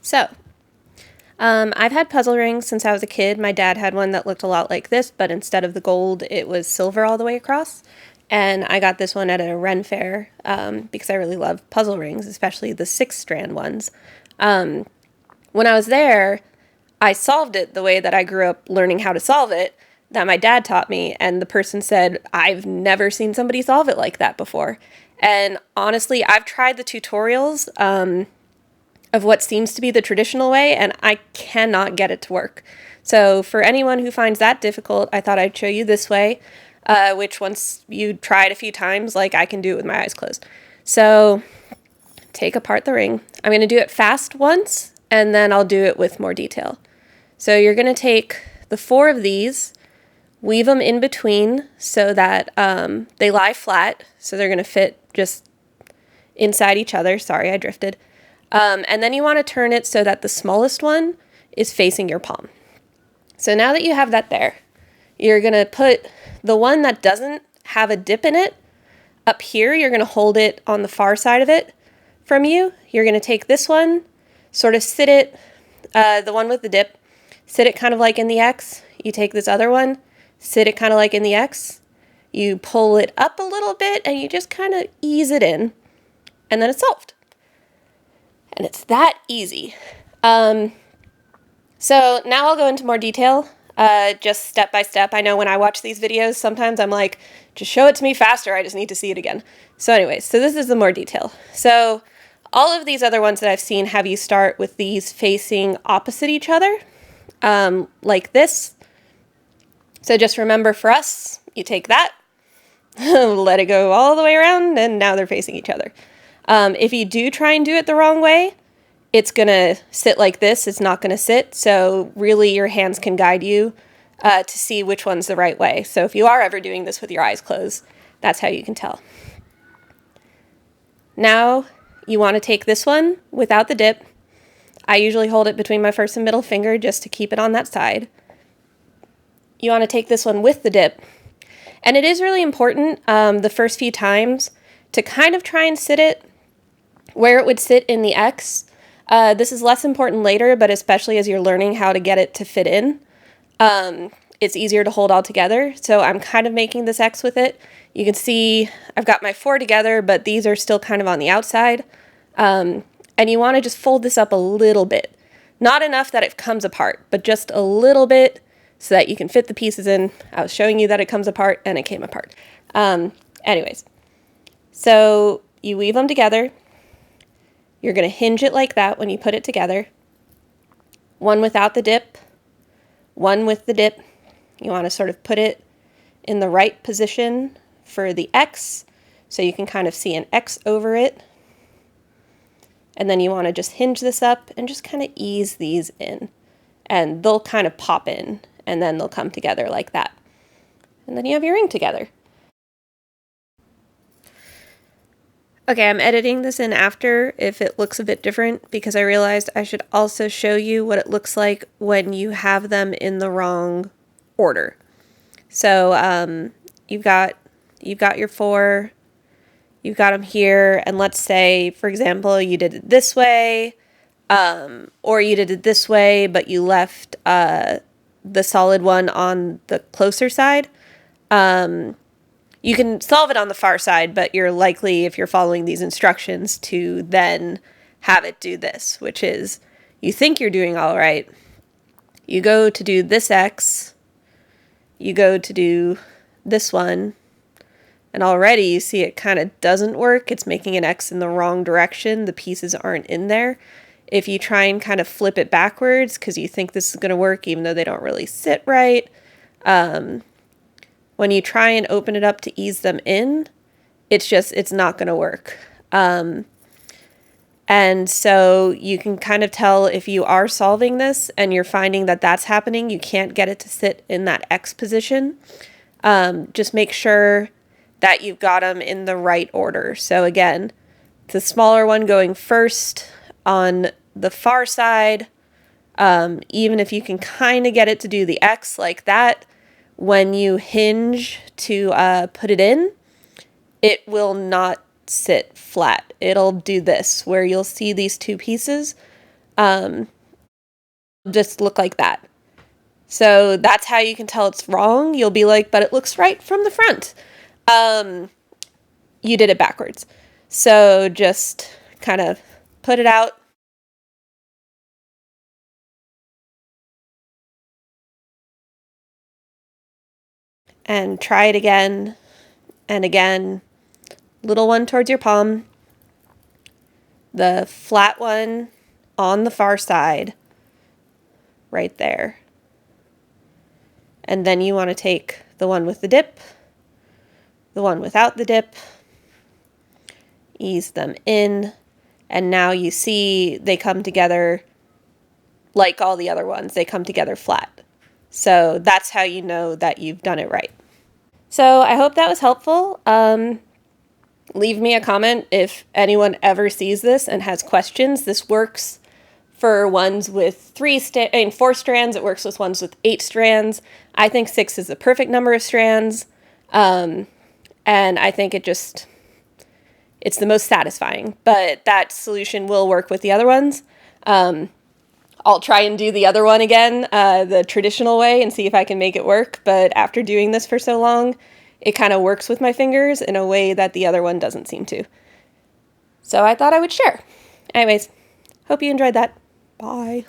So, I've had puzzle rings since I was a kid. My dad had one that looked a lot like this, but instead of the gold, it was silver all the way across. And I got this one at a Ren fair because I really love puzzle rings, especially the 6-strand ones. When I was there, I solved it the way that I grew up learning how to solve it, that my dad taught me, and the person said, I've never seen somebody solve it like that before. And honestly, I've tried the tutorials of what seems to be the traditional way, and I cannot get it to work. So for anyone who finds that difficult, I thought I'd show you this way, which once you try it a few times, like I can do it with my eyes closed. So take apart the ring. I'm going to do it fast once, and then I'll do it with more detail. So you're going to take the 4 of these, weave them in between so that they lie flat, so they're going to fit just inside each other. Sorry, I drifted. And then you want to turn it so that the smallest one is facing your palm. So now that you have that there, you're going to put the one that doesn't have a dip in it up here. You're going to hold it on the far side of it from you. You're going to take this one, sort of sit it, the one with the dip, sit it kind of like in the X. You take this other one, sit it kind of like in the X. You pull it up a little bit and you just kind of ease it in, and then it's solved. And it's that easy. So now I'll go into more detail, just step by step. I know when I watch these videos, sometimes I'm like, just show it to me faster. I just need to see it again. So anyways, so this is the more detail. So all of these other ones that I've seen have you start with these facing opposite each other, like this. So just remember, for us, you take that, let it go all the way around, and now they're facing each other. If you do try and do it the wrong way, it's going to sit like this. It's not going to sit. So really your hands can guide you to see which one's the right way. So if you are ever doing this with your eyes closed, that's how you can tell. Now you want to take this one without the dip. I usually hold it between my first and middle finger just to keep it on that side. You want to take this one with the dip. And it is really important the first few times to kind of try and sit it where it would sit in the X. This is less important later, but especially as you're learning how to get it to fit in, it's easier to hold all together. So I'm kind of making this X with it. You can see I've got my 4 together, but these are still kind of on the outside. And you want to just fold this up a little bit. Not enough that it comes apart, but just a little bit so that you can fit the pieces in. I was showing you that it comes apart, and it came apart. Anyways, so you weave them together. You're going to hinge it like that when you put it together. One without the dip, one with the dip. You want to sort of put it in the right position for the X, so you can kind of see an X over it. And then you want to just hinge this up and just kind of ease these in. And they'll kind of pop in, and then they'll come together like that. And then you have your ring together. Okay, I'm editing this in after if it looks a bit different, because I realized I should also show you what it looks like when you have them in the wrong order. So you've got your 4, you've got them here, and let's say, for example, you did it this way, or you did it this way, but you left the solid one on the closer side. You can solve it on the far side, but you're likely, if you're following these instructions, to then have it do this, which is, you think you're doing all right. You go to do this X, you go to do this one, and already you see it kind of doesn't work. It's making an X in the wrong direction. The pieces aren't in there. If you try and kind of flip it backwards because you think this is going to work, even though they don't really sit right, when you try and open it up to ease them in, it's not going to work. And so you can kind of tell if you are solving this and you're finding that that's happening, you can't get it to sit in that X position. Just make sure that you've got them in the right order. So again, the smaller one going first on the far side, even if you can kind of get it to do the X like that, when you hinge to put it in, it will not sit flat. It'll do this, where you'll see these 2 pieces just look like that. So that's how you can tell it's wrong. You'll be like, but it looks right from the front. You did it backwards. So just kind of put it out. And try it again and again. Little one towards your palm. The flat one on the far side. Right there. And then you want to take the one with the dip, the one without the dip, ease them in, and now you see they come together like all the other ones. They come together flat. So that's how you know that you've done it right. So I hope that was helpful. Leave me a comment if anyone ever sees this and has questions. This works for ones with 4 strands. It works with ones with 8 strands. I think 6 is the perfect number of strands. And I think it's the most satisfying. But that solution will work with the other ones. I'll try and do the other one again, the traditional way, and see if I can make it work. But after doing this for so long, it kind of works with my fingers in a way that the other one doesn't seem to. So I thought I would share. Anyways, hope you enjoyed that. Bye.